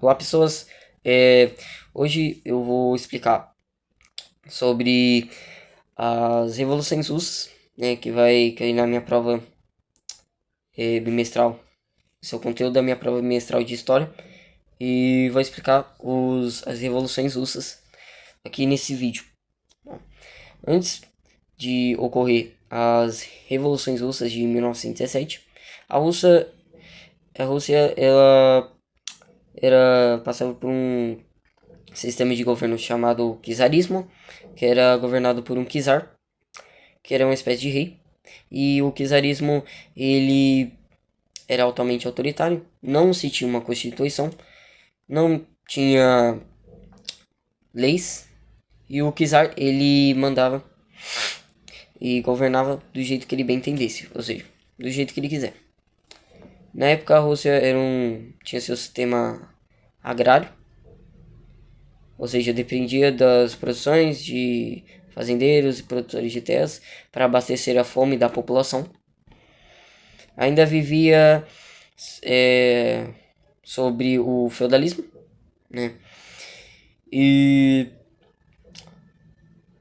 Olá, pessoas. É, Hoje eu vou explicar sobre as revoluções russas, né, que vai cair na minha prova bimestral. Esse é o conteúdo da minha prova bimestral de história e vou explicar as revoluções russas aqui nesse vídeo. Bom, antes de ocorrer as revoluções russas de 1917, a Rússia, a Rússia, ela era passava por um sistema de governo chamado czarismo, que era governado por um czar, que era uma espécie de rei. E o czarismo, ele era altamente autoritário, não se tinha uma constituição, não tinha leis, e o czar, ele mandava e governava do jeito que ele bem entendesse, ou seja, do jeito que ele quiser. Na época a Rússia tinha seu sistema agrário, ou seja, dependia das produções de fazendeiros e produtores de terras para abastecer a fome da população. Ainda vivia é, sobre o feudalismo, né? E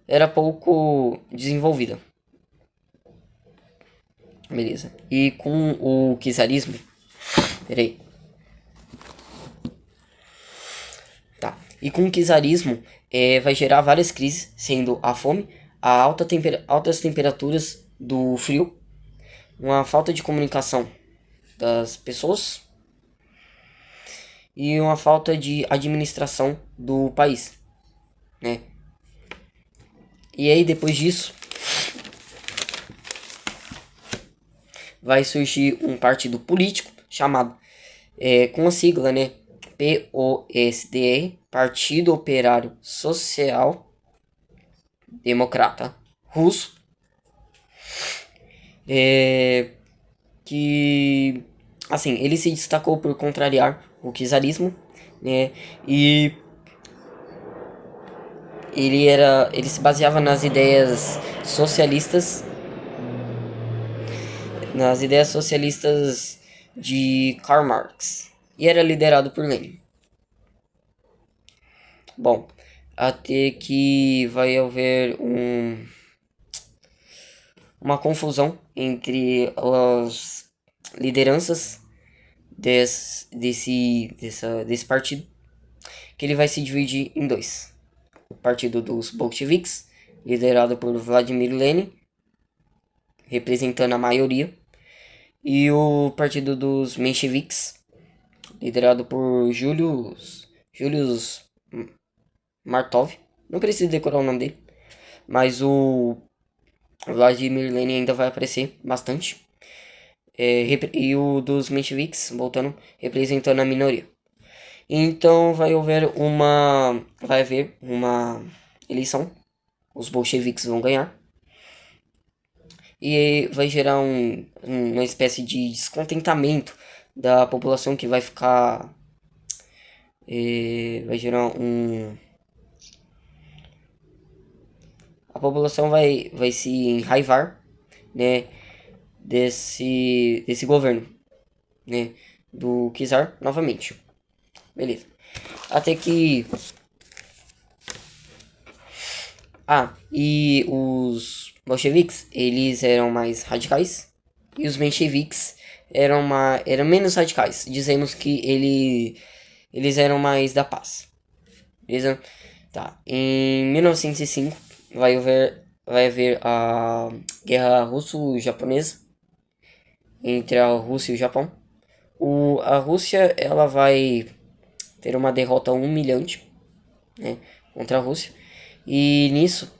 era pouco desenvolvida, beleza. E com o czarismo, peraí, tá. E com o czarismo vai gerar várias crises, sendo a fome, altas temperaturas do frio, uma falta de comunicação das pessoas e uma falta de administração do país, né? E aí depois disso vai surgir um partido político chamado com a sigla, né, POSDR, Partido Operário Social Democrata Russo, é, que assim ele se destacou por contrariar o czarismo, né, e ele se baseava nas ideias socialistas de Karl Marx e era liderado por Lenin. Bom, até que vai haver uma confusão entre as lideranças desse partido, que ele vai se dividir em dois. O partido dos bolcheviques, liderado por Vladimir Lenin, representando a maioria, e o partido dos mencheviques, liderado por Julius Martov. Não preciso decorar o nome dele, mas o Vladimir Lenin ainda vai aparecer bastante. E o dos mencheviques, voltando, representando a minoria. Então vai haver uma eleição, os bolcheviques vão ganhar e vai gerar uma espécie de descontentamento da população que vai ficar, vai gerar a população vai se enraivar, né, desse governo, né, do czar novamente. Beleza. Até que e os bolcheviques, eles eram mais radicais e os mencheviques eram menos radicais. Dizemos que eles eram mais da paz. Beleza? Tá. Em 1905 vai haver a Guerra Russo-Japonesa entre a Rússia e o Japão. A Rússia, ela vai ter uma derrota humilhante, né, contra a Rússia. E nisso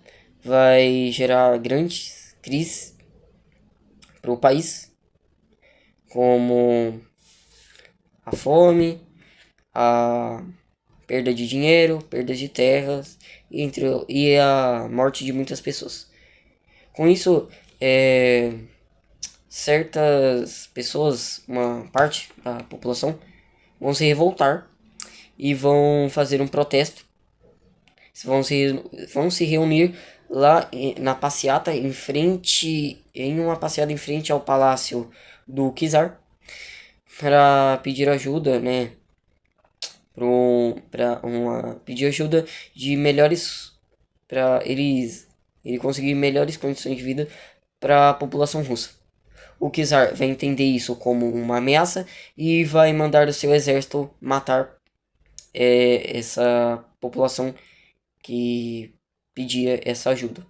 vai gerar grandes crises para o país, como a fome, a perda de dinheiro, perda de terras e a morte de muitas pessoas. Com isso, certas pessoas, uma parte da população, vão se revoltar e vão fazer um protesto. Vão se reunir lá na passeata em uma passeata em frente ao palácio do czar para pedir ajuda, né, pedir ajuda de melhores para ele conseguir melhores condições de vida para a população russa. O czar vai entender isso como uma ameaça e vai mandar o seu exército matar essa população que pedia essa ajuda.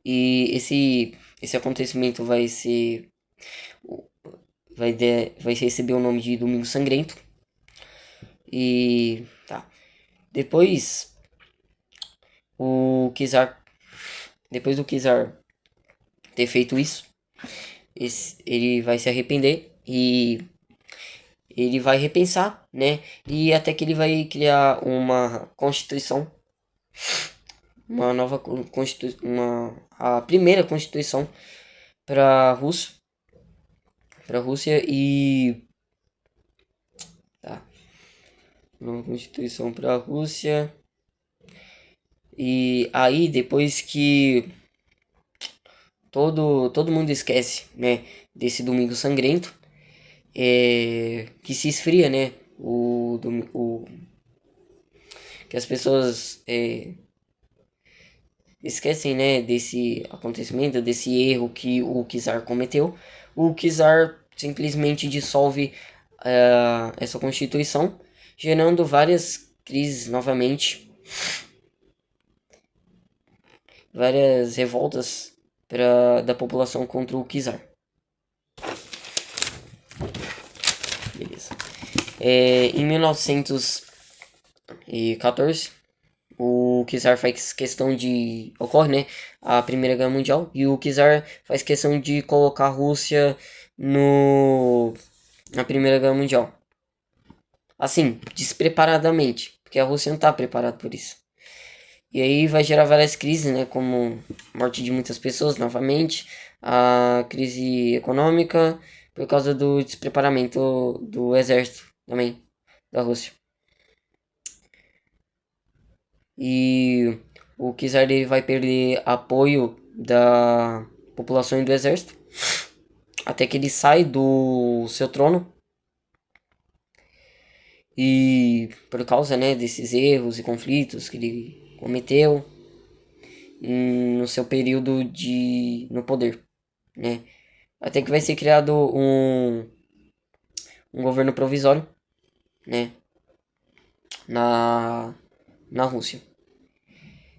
E esse acontecimento vai receber o nome de Domingo Sangrento. E tá. Depois o czar depois do czar ter feito isso, ele vai se arrepender e ele vai repensar, né? E até que ele vai criar uma constituição, uma nova constituição, a primeira constituição para Rússia e tá, uma constituição para a Rússia. E aí depois que todo mundo esquece, né, desse Domingo Sangrento, que se esfria, né, que as pessoas esquecem, né, desse acontecimento, desse erro que o czar cometeu. O czar simplesmente dissolve essa constituição, gerando várias crises novamente, várias revoltas da população contra o czar. Beleza. Em 1914, o czar faz questão de... Ocorre, né, a Primeira Guerra Mundial, e o czar faz questão de colocar a Rússia na Primeira Guerra Mundial. Assim, despreparadamente, porque a Rússia não está preparada por isso. E aí vai gerar várias crises, né, como morte de muitas pessoas novamente, a crise econômica por causa do despreparamento do exército também da Rússia. E o czar dele vai perder apoio da população e do exército até que ele sai do seu trono. E por causa, né, desses erros e conflitos que ele cometeu no seu período no poder, né? Até que vai ser criado um governo provisório, né, na Rússia.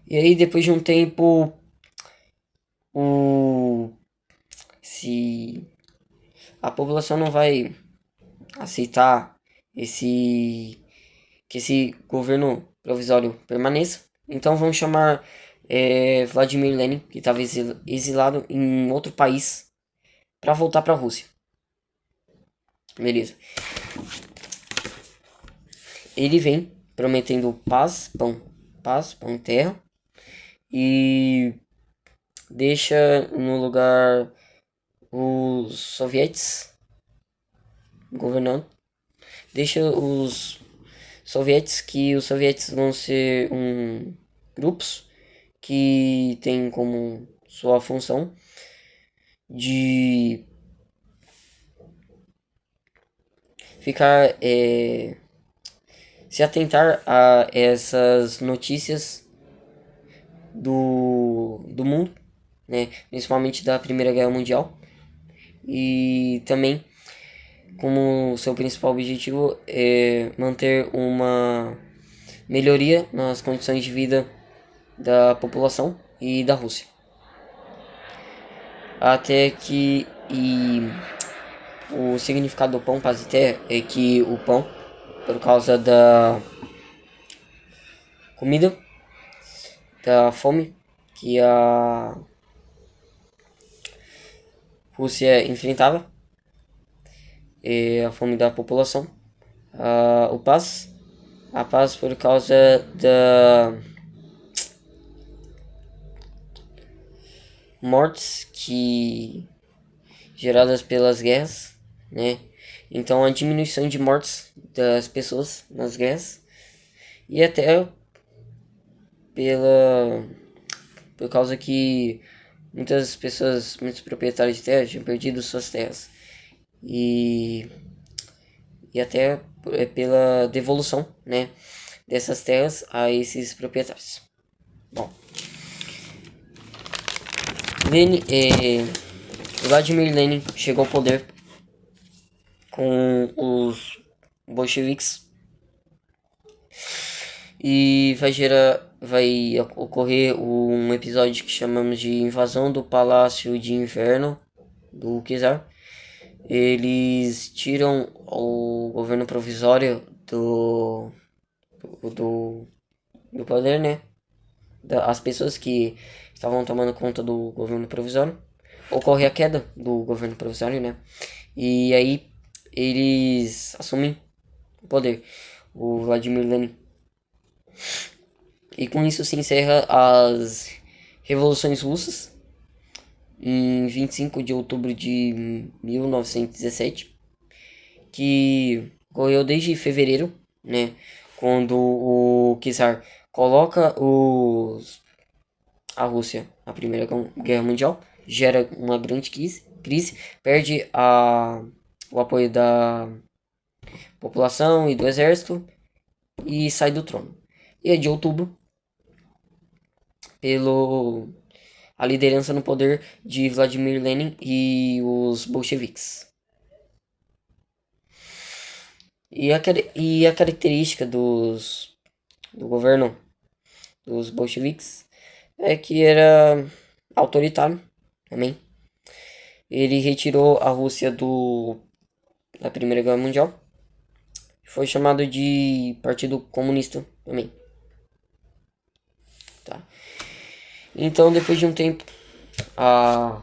E aí depois de um tempo se a população não vai aceitar que esse governo provisório permaneça, então vão chamar Vladimir Lenin, que estava exilado em outro país, para voltar para a Rússia. Beleza. Ele vem prometendo paz, pão e terra, e deixa no lugar os sovietes governando. Deixa os soviéticos vão ser grupos que tem como sua função de ficar se atentar a essas notícias do mundo, né, principalmente da Primeira Guerra Mundial, e também como seu principal objetivo é manter uma melhoria nas condições de vida da população e da Rússia. Até que o significado do pão, paz e terra, é que o pão, por causa da comida, da fome que a Rússia enfrentava, a fome da população, a paz por causa da mortes geradas pelas guerras, né? Então a diminuição de mortes das pessoas nas guerras, e até por causa que muitos proprietários de terra tinham perdido suas terras. E e até pela devolução, né, dessas terras a esses proprietários. Bom, Vladimir Lenin chegou ao poder com os bolcheviques e vai ocorrer um episódio que chamamos de invasão do Palácio de Inverno do Czar. Eles tiram o governo provisório do, do poder, né? As pessoas que estavam tomando conta do governo provisório. Ocorre a queda do governo provisório, né? E aí eles assumem o poder, o Vladimir Lenin. E com isso se encerra as revoluções russas em 25 de outubro de 1917, que ocorreu desde fevereiro, né, quando o czar coloca a Rússia na Primeira Guerra Mundial, gera uma grande crise, perde o apoio da população e do exército e sai do trono. E é de outubro, pelo a liderança no poder de Vladimir Lenin e os bolcheviques. E a característica do governo dos bolcheviques é que era autoritário também. Ele retirou a Rússia da Primeira Guerra Mundial. Foi chamado de Partido Comunista também. Tá. Então, depois de um tempo, a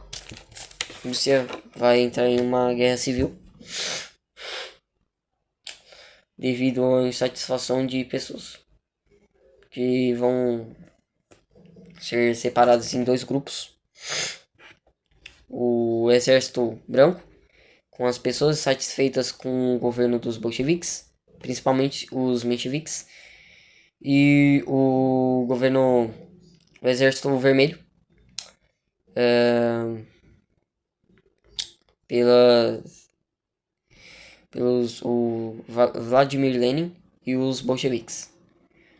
Rússia vai entrar em uma guerra civil devido à insatisfação de pessoas que vão ser separadas em dois grupos. O exército branco, com as pessoas satisfeitas com o governo dos bolcheviques, principalmente os mencheviques, e o exército vermelho, pelos o Vladimir Lenin e os bolcheviques.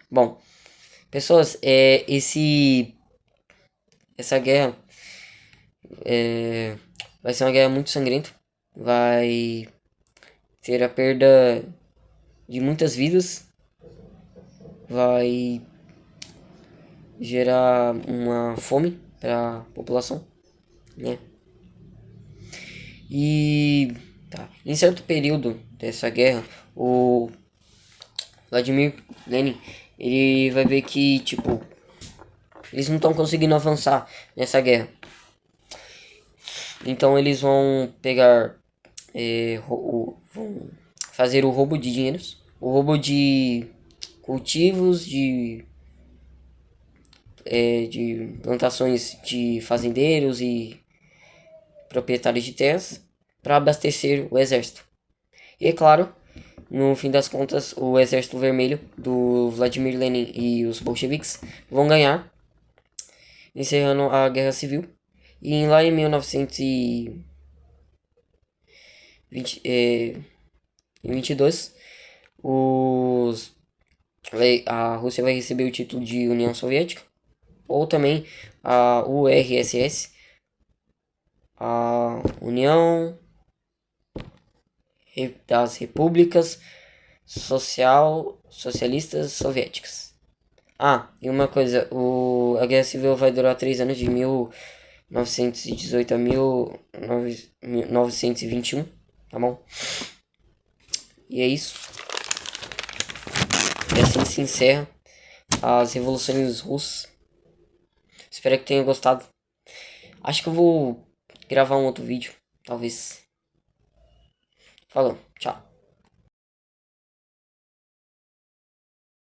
Bom, pessoas, essa guerra vai ser uma guerra muito sangrenta, vai ter a perda de muitas vidas, vai gerar uma fome para a população, né? E tá. Em certo período dessa guerra, o Vladimir Lenin, ele vai ver que, tipo, eles não estão conseguindo avançar nessa guerra. Então eles vão pegar, vão fazer o roubo de dinheiros, o roubo de cultivos, de plantações de fazendeiros e proprietários de terras para abastecer o exército. E é claro, no fim das contas, o exército vermelho do Vladimir Lenin e os bolcheviques vão ganhar, encerrando a guerra civil. E lá em 1922, a Rússia vai receber o título de União Soviética, ou também a URSS, a União das Repúblicas Socialistas Soviéticas. Ah, e uma coisa, a Guerra Civil vai durar 3 anos, de 1918 a 1921, tá bom? E é isso. E assim se encerra as revoluções russas. Espero que tenha gostado. Acho que eu vou gravar um outro vídeo, talvez. Falou, tchau.